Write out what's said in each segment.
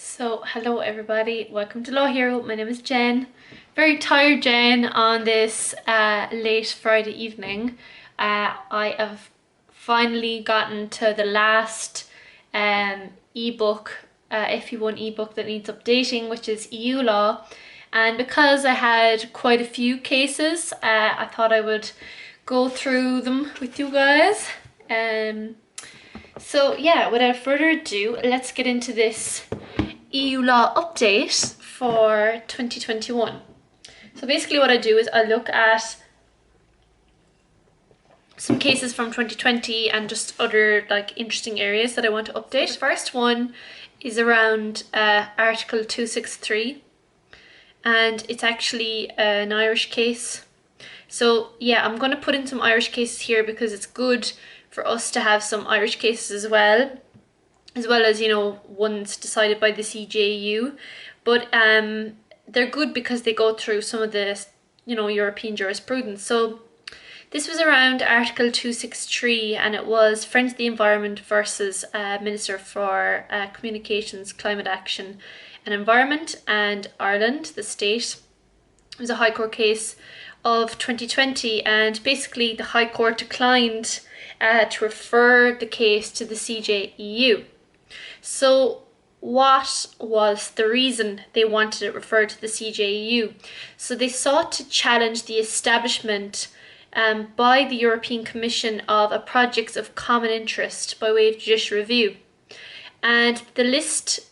So, hello everybody, welcome to Law Hero. My name is Jen. Very tired Jen on this late Friday evening. I have finally gotten to the last ebook, FE1 ebook that needs updating, which is EU law. And because I had quite a few cases, I thought I would go through them with you guys. So yeah, without further ado, let's get into this EU law update for 2021. So basically what I do is I look at some cases from 2020 and just other interesting areas that I want to update. So the first one is around Article 263, and it's actually an Irish case. So yeah, I'm going to put in some Irish cases here because it's good for us to have some Irish cases as well as, you know, ones decided by the CJEU. But they're good because they go through some of the, you know, European jurisprudence. So this was around Article 263, and it was Friends of the Environment versus Minister for Communications, Climate Action and Environment, and Ireland, the state. It was a High Court case of 2020, and basically the High Court declined to refer the case to the CJEU. So what was the reason they wanted it referred to the CJEU? So they sought to challenge the establishment by the European Commission of a projects of common interest by way of judicial review. And the list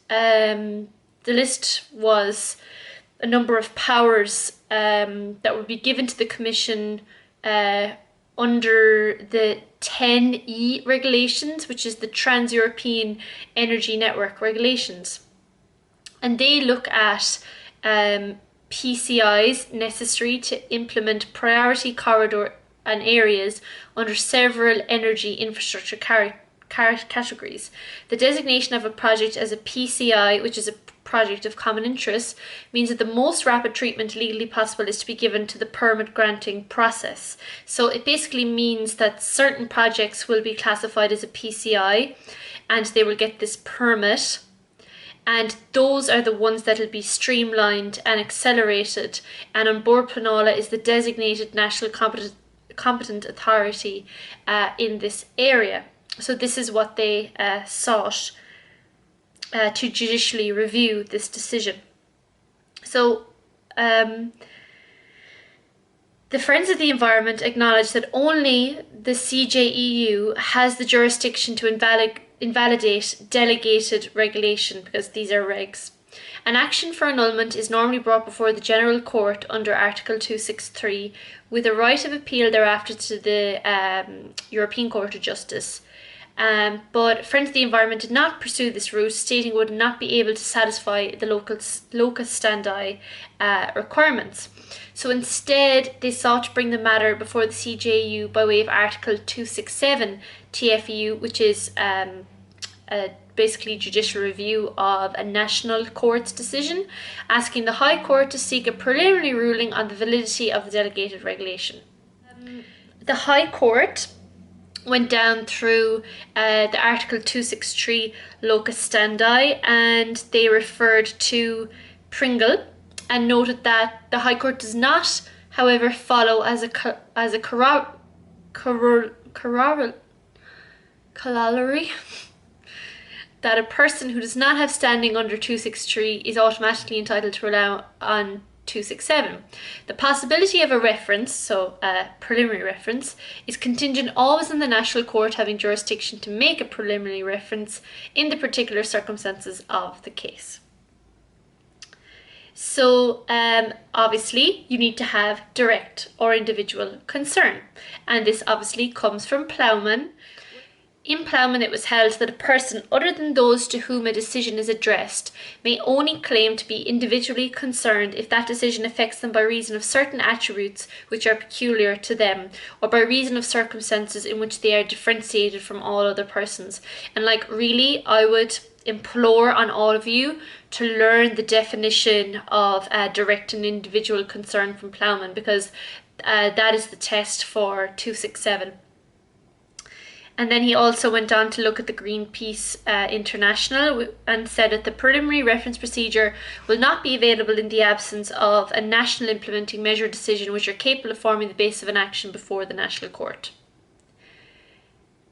was a number of powers that would be given to the Commission under the 10E regulations, which is the Trans-European Energy Network regulations. And they look at PCIs necessary to implement priority corridor and areas under several energy infrastructure categories. The designation of a project as a PCI, which is a project of common interest, means that the most rapid treatment legally possible is to be given to the permit granting process. So it basically means that certain projects will be classified as a PCI and they will get this permit, and those are the ones that will be streamlined and accelerated. And An Bord Pleanála is the designated national competent authority in this area. So this is what they sought to judicially review this decision. So the Friends of the Environment acknowledge that only the CJEU has the jurisdiction to invalidate delegated regulation, because these are regs. An action for annulment is normally brought before the General Court under Article 263, with a right of appeal thereafter to the European Court of Justice. But Friends of the Environment did not pursue this route, stating it would not be able to satisfy the locus standi requirements. So instead, they sought to bring the matter before the CJEU by way of Article 267 TFEU, which is basically judicial review of a national court's decision, asking the High Court to seek a preliminary ruling on the validity of the delegated regulation. The High Court went down through the Article 263 locus standi, and they referred to Pringle and noted that the High Court does not, however, follow as a corollary that a person who does not have standing under 263 is automatically entitled to rely on 267. The possibility of a reference, so a preliminary reference, is contingent always on the National Court having jurisdiction to make a preliminary reference in the particular circumstances of the case. So obviously you need to have direct or individual concern, and this obviously comes from Plowman. In Plowman, it was held that a person other than those to whom a decision is addressed may only claim to be individually concerned if that decision affects them by reason of certain attributes which are peculiar to them, or by reason of circumstances in which they are differentiated from all other persons. And really, I would implore on all of you to learn the definition of direct and individual concern from Plowman, because that is the test for 267. And then he also went on to look at the Greenpeace International and said that the preliminary reference procedure will not be available in the absence of a national implementing measure decision which are capable of forming the basis of an action before the national court.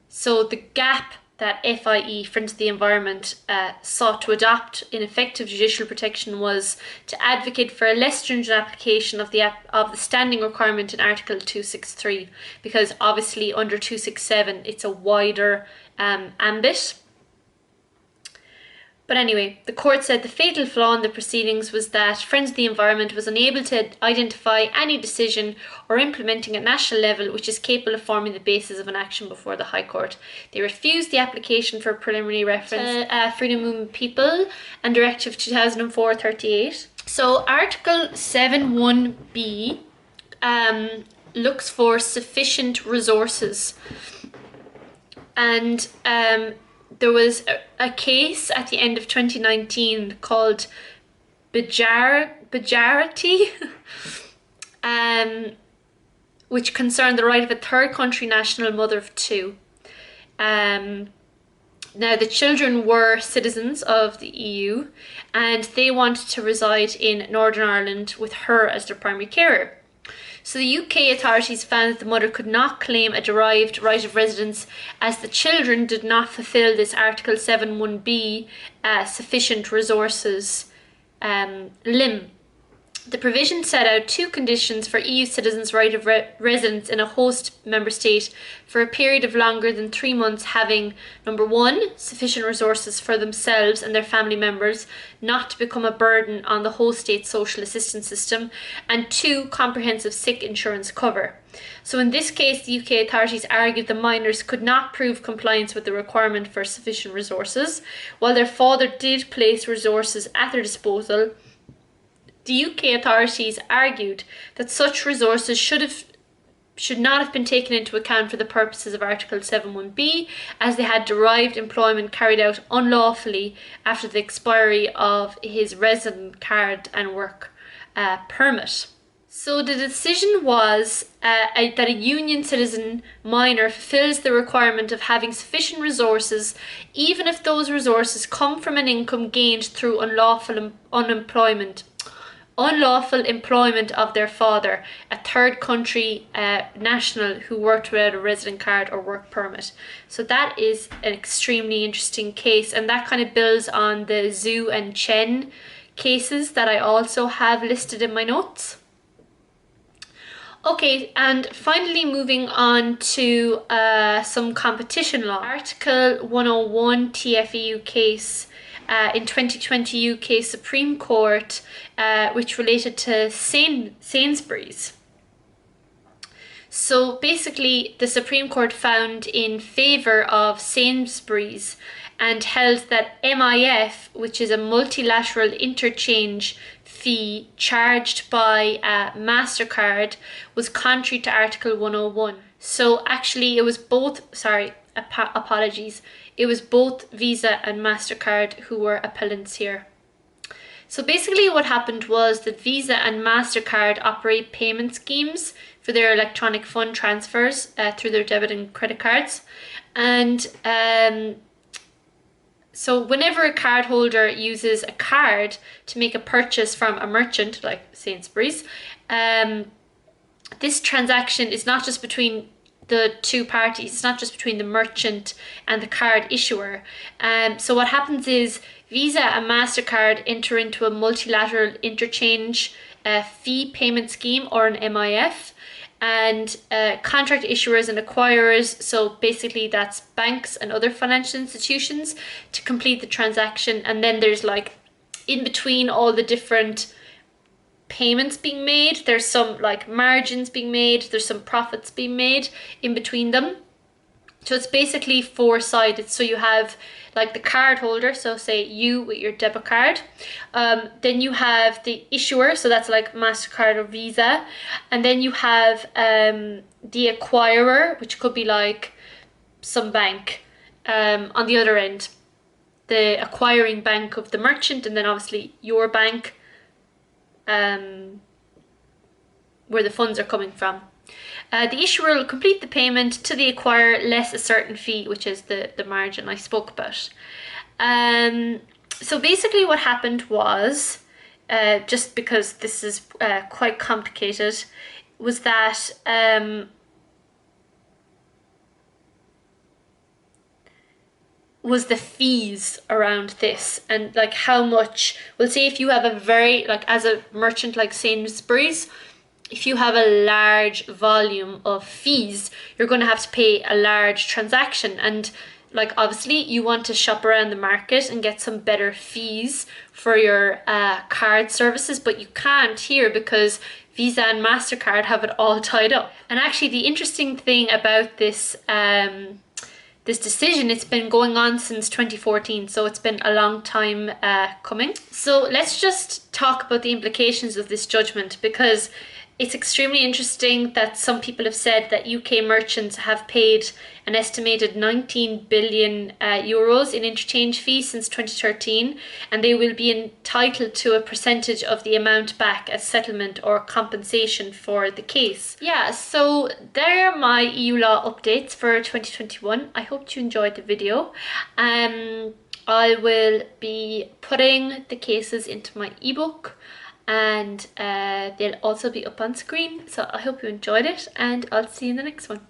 So the gap that FIE, Friends of the Environment, sought to adopt in effective judicial protection was to advocate for a less stringent application of the standing requirement in Article 263, because obviously under 267 it's a wider ambit. But anyway, the court said the fatal flaw in the proceedings was that Friends of the Environment was unable to identify any decision or implementing at national level which is capable of forming the basis of an action before the High Court. They refused the application for a preliminary reference to Freedom Movement People and Directive 2004-38. So Article 7.1b looks for sufficient resources. And there was a case at the end of 2019 called Bajarbajarati, which concerned the right of a third country national mother of two. Now, the children were citizens of the EU and they wanted to reside in Northern Ireland with her as their primary carer. So the UK authorities found that the mother could not claim a derived right of residence as the children did not fulfil this Article 7.1b sufficient resources limb. The provision set out two conditions for EU citizens' right of residence in a host member state for a period of longer than 3 months, having, number one, sufficient resources for themselves and their family members not to become a burden on the host state's social assistance system, and two, comprehensive sick insurance cover. So in this case, the UK authorities argued the minors could not prove compliance with the requirement for sufficient resources, while their father did place resources at their disposal. The UK authorities argued that such resources should not have been taken into account for the purposes of Article 7.1b, as they had derived employment carried out unlawfully after the expiry of his resident card and work permit. So the decision was that a union citizen minor fulfills the requirement of having sufficient resources, even if those resources come from an income gained through unlawful employment of their father, a third country national who worked without a resident card or work permit. So that is an extremely interesting case, and that kind of builds on the Zhu and Chen cases that I also have listed in my notes. Okay, and finally moving on to some competition law. Article 101 TFEU case in 2020 UK Supreme Court, which related to Sainsburys. So basically, the Supreme Court found in favour of Sainsburys and held that MIF, which is a multilateral interchange fee charged by MasterCard, was contrary to Article 101. So actually it was both, apologies, it was both Visa and MasterCard who were appellants here. So basically what happened was that Visa and MasterCard operate payment schemes for their electronic fund transfers through their debit and credit cards. And so whenever a cardholder uses a card to make a purchase from a merchant like Sainsburys, this transaction is not just between the two parties, it's not just between the merchant and the card issuer. So what happens is Visa and MasterCard enter into a multilateral interchange fee payment scheme, or an MIF, and contract issuers and acquirers, so basically that's banks and other financial institutions, to complete the transaction. And then there's like, in between all the different payments being made, there's some like margins being made, there's some profits being made in between them. So it's basically four-sided. So you have like the card holder, so say you with your debit card, then you have the issuer, so that's like MasterCard or Visa, and then you have the acquirer, which could be like some bank on the other end, the acquiring bank of the merchant, and then obviously your bank, where the funds are coming from. The issuer will complete the payment to the acquirer less a certain fee, which is the margin I spoke about. So basically what happened was, just because this is quite complicated, was that was the fees around this, and like how much, well, say if you have a very, like as a merchant like Sainsburys, if you have a large volume of fees, you're going to have to pay a large transaction. And like obviously you want to shop around the market and get some better fees for your card services, but you can't here because Visa and MasterCard have it all tied up. And actually the interesting thing about this this decision, it's been going on since 2014, so it's been a long time coming. So let's just talk about the implications of this judgment, because it's extremely interesting that some people have said that UK merchants have paid an estimated 19 billion euros in interchange fees since 2013, and they will be entitled to a percentage of the amount back as settlement or compensation for the case. Yeah, so there are my EU law updates for 2021. I hope you enjoyed the video. I will be putting the cases into my ebook, and they'll also be up on screen. So I hope you enjoyed it, and I'll see you in the next one.